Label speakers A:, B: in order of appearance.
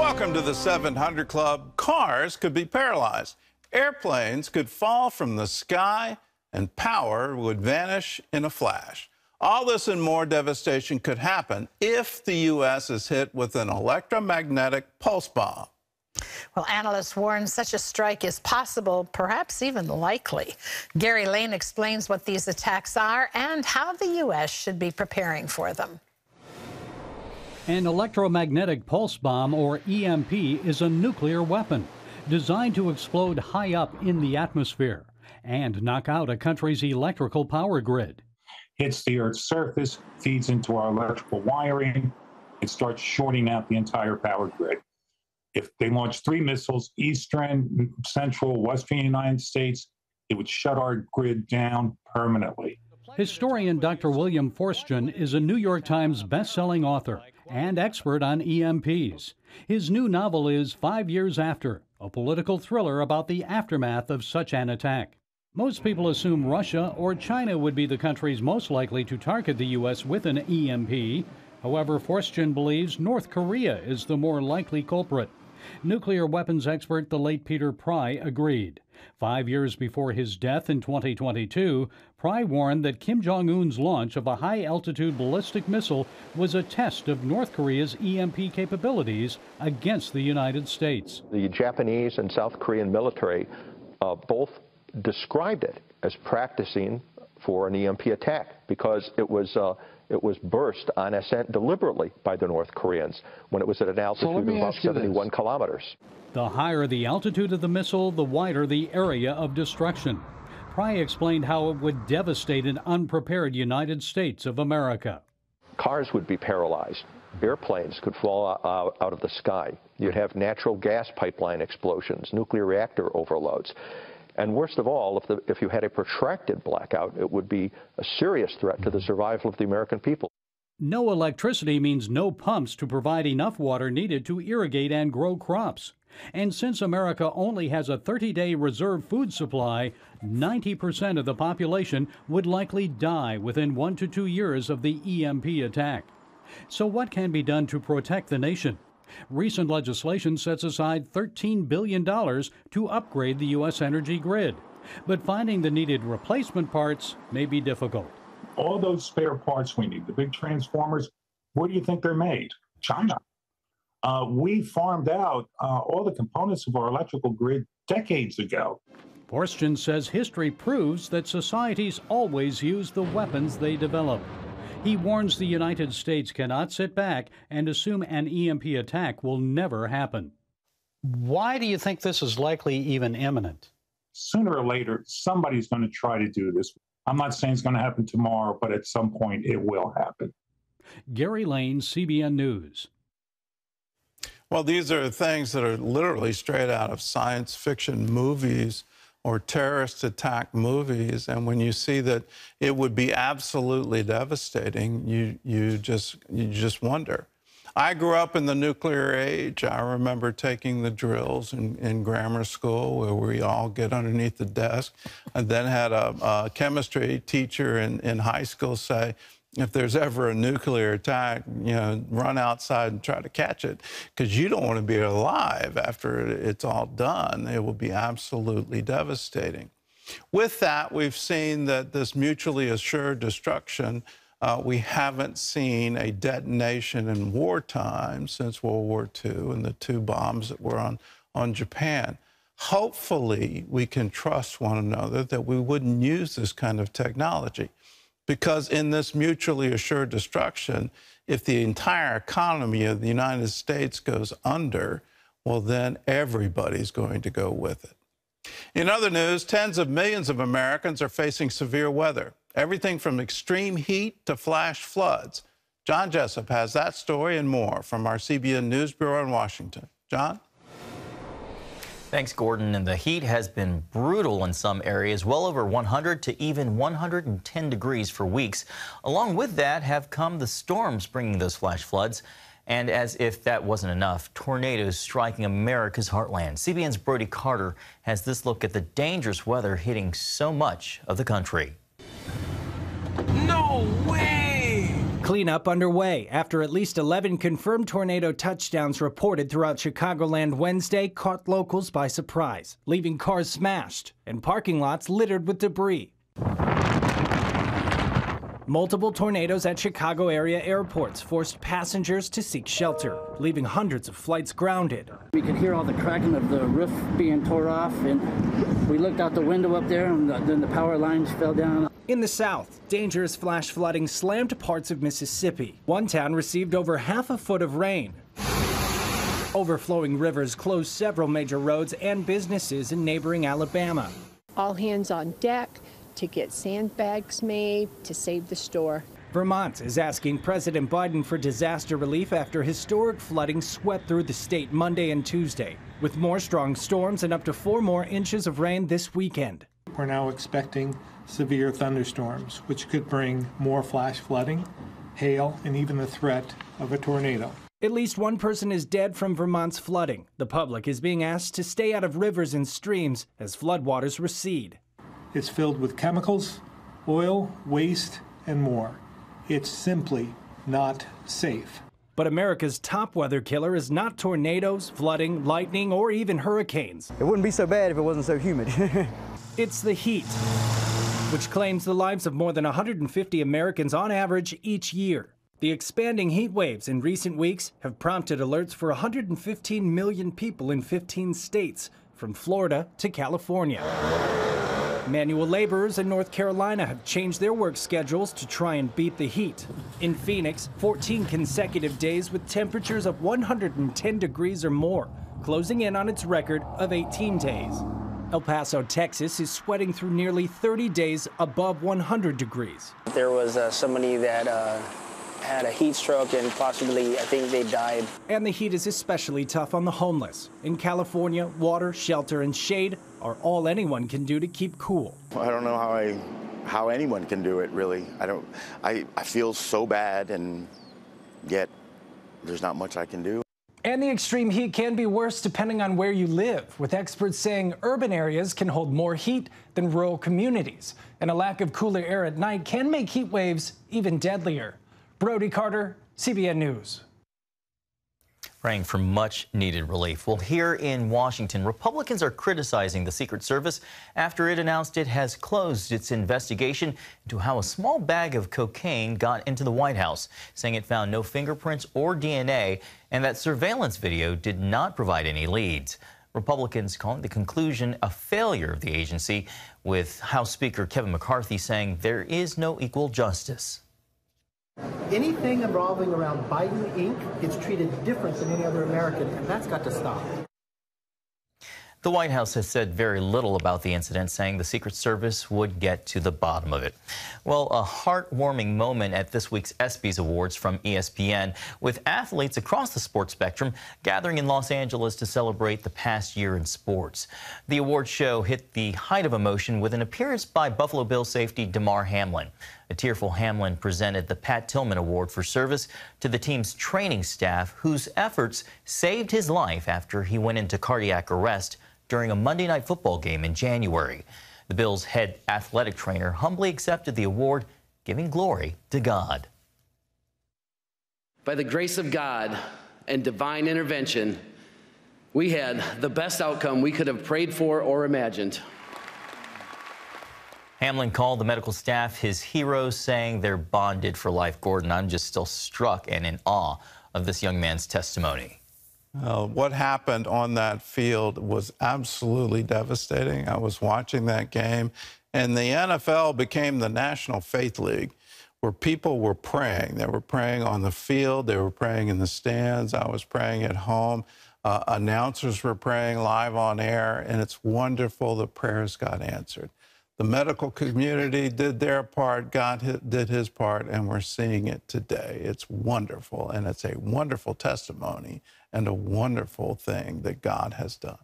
A: Welcome to the 700 Club. Cars could be paralyzed. Airplanes could fall from the sky, and power would vanish in a flash. All this and more devastation could happen if the U.S. is hit with an electromagnetic pulse bomb.
B: Well, analysts warn such a strike is possible, perhaps even likely. Gary Lane explains what these attacks are and how the U.S. should be preparing for them.
C: An electromagnetic pulse bomb, or EMP, is a nuclear weapon designed to explode high up in the atmosphere and knock out a country's electrical power grid.
D: Hits the Earth's surface, feeds into our electrical wiring, it starts shorting out the entire power grid. If they launch 3 missiles, eastern, central, western United States, it would shut our grid down permanently.
C: Historian Dr. William Forstchen is a New York Times best-selling author and expert on EMPs. His new novel is 5 Years After, a political thriller about the aftermath of such an attack. Most people assume Russia or China would be the countries most likely to target the U.S. with an EMP. However, Forstchen believes North Korea is the more likely culprit. Nuclear weapons expert, the late Peter Pry, agreed. 5 years before his death in 2022, Pry warned that Kim Jong-un's launch of a high-altitude ballistic missile was a test of North Korea's EMP capabilities against the United States.
E: The Japanese and South Korean military both described it as practicing for an EMP attack because it was burst on ascent deliberately by the North Koreans when it was at an altitude of about 71 kilometers.
C: The higher the altitude of the missile, the wider the area of destruction. Pry explained how it would devastate an unprepared United States of America.
E: Cars would be paralyzed. Airplanes could fall out of the sky. You'd have natural gas pipeline explosions, nuclear reactor overloads. And worst of all, if you had a protracted blackout, it would be a serious threat to the survival of the American people.
C: No electricity means no pumps to provide enough water needed to irrigate and grow crops. And since America only has a 30-day reserve food supply, 90% of the population would likely die within 1 to 2 years of the EMP attack. So what can be done to protect the nation? Recent legislation sets aside $13 billion to upgrade the U.S. energy grid. But finding the needed replacement parts may be difficult.
D: All those spare parts we need, the big transformers, where do you think they're made? China. We farmed out all the components of our electrical grid decades ago.
C: Forstchen says history proves that societies always use the weapons they develop. He warns the United States cannot sit back and assume an EMP attack will never happen. Why do you think this is likely even imminent?
D: Sooner or later, somebody's going to try to do this. I'm not saying it's going to happen tomorrow, but at some point it will happen.
C: Gary Lane, CBN News.
A: Well, these are things that are literally straight out of science fiction movies or terrorist attack movies, and when you see that it would be absolutely devastating, you just wonder. I grew up in the nuclear age. I remember taking the drills in grammar school where we all get underneath the desk, and then had a chemistry teacher in high school say, if there's ever a nuclear attack, run outside and try to catch it, because you don't want to be alive after it's all done. It will be absolutely devastating. With that, we've seen that this mutually assured destruction, we haven't seen a detonation in wartime since World War II and the 2 bombs that were on Japan. Hopefully, we can trust one another that we wouldn't use this kind of technology. Because in this mutually assured destruction, if the entire economy of the United States goes under, well, then everybody's going to go with it. In other news, tens of millions of Americans are facing severe weather, everything from extreme heat to flash floods. John Jessup has that story and more from our CBN News Bureau in Washington. John?
F: Thanks, Gordon. And the heat has been brutal in some areas, well over 100 to even 110 degrees for weeks. Along with that have come the storms bringing those flash floods. And as if that wasn't enough, tornadoes striking America's heartland. CBN's Brody Carter has this look at the dangerous weather hitting so much of the country.
G: No way! Cleanup underway after at least 11 confirmed tornado touchdowns reported throughout Chicagoland Wednesday caught locals by surprise, leaving cars smashed and parking lots littered with debris. Multiple tornadoes at Chicago area airports forced passengers to seek shelter, leaving hundreds of flights grounded.
H: We could hear all the cracking of the roof being tore off, and we looked out the window up there, and then the power lines fell down.
G: In the south, dangerous flash flooding slammed parts of Mississippi. One town received over half a foot of rain. Overflowing rivers closed several major roads and businesses in neighboring Alabama.
I: All hands on deck to get sandbags made to save the store.
G: Vermont is asking President Biden for disaster relief after historic flooding swept through the state Monday and Tuesday, with more strong storms and up to 4 more inches of rain this weekend.
J: We're now expecting severe thunderstorms, which could bring more flash flooding, hail, and even the threat of a tornado.
G: At least one person is dead from Vermont's flooding. The public is being asked to stay out of rivers and streams as floodwaters recede.
J: It's filled with chemicals, oil, waste, and more. It's simply not safe.
G: But America's top weather killer is not tornadoes, flooding, lightning, or even hurricanes.
K: It wouldn't be so bad if it wasn't so humid.
G: It's the heat, which claims the lives of more than 150 Americans on average each year. The expanding heat waves in recent weeks have prompted alerts for 115 million people in 15 states, from Florida to California. Manual laborers in North Carolina have changed their work schedules to try and beat the heat. In Phoenix, 14 consecutive days with temperatures of 110 degrees or more, closing in on its record of 18 days. El Paso, Texas is sweating through nearly 30 days above 100 degrees.
L: There was somebody that had a heat stroke and possibly, I think they died.
G: And the heat is especially tough on the homeless. In California, water, shelter, and shade are all anyone can do to keep cool.
M: I don't know how anyone can do it, really. I feel so bad, and yet there's not much I can do.
G: And the extreme heat can be worse depending on where you live, with experts saying urban areas can hold more heat than rural communities. And a lack of cooler air at night can make heat waves even deadlier. Brody Carter, CBN News.
F: Praying for much needed relief. Well, here in Washington, Republicans are criticizing the Secret Service after it announced it has closed its investigation into how a small bag of cocaine got into the White House, saying it found no fingerprints or DNA and that surveillance video did not provide any leads. Republicans calling the conclusion a failure of the agency, with House Speaker Kevin McCarthy saying there is no equal justice.
N: Anything revolving around Biden Inc. gets treated different than any other American, and that's got to stop.
F: The White House has said very little about the incident, saying the Secret Service would get to the bottom of it. Well, a heartwarming moment at this week's ESPYs Awards from ESPN, with athletes across the sports spectrum gathering in Los Angeles to celebrate the past year in sports. The awards show hit the height of emotion with an appearance by Buffalo Bills safety Damar Hamlin. A tearful Hamlin presented the Pat Tillman Award for service to the team's training staff, whose efforts saved his life after he went into cardiac arrest during a Monday Night Football game in January. The Bills' head athletic trainer humbly accepted the award, giving glory to God.
O: By the grace of God and divine intervention, we had the best outcome we could have prayed for or imagined.
F: Hamlin called the medical staff his heroes, saying they're bonded for life. Gordon, I'm just still struck and in awe of this young man's testimony.
A: What happened on that field was absolutely devastating. I was watching that game, and the NFL became the National Faith League, where people were praying. They were praying on the field. They were praying in the stands. I was praying at home. Announcers were praying live on air, and it's wonderful the prayers got answered. The medical community did their part, God did his part, and we're seeing it today. It's wonderful, and it's a wonderful testimony and a wonderful thing that God has done.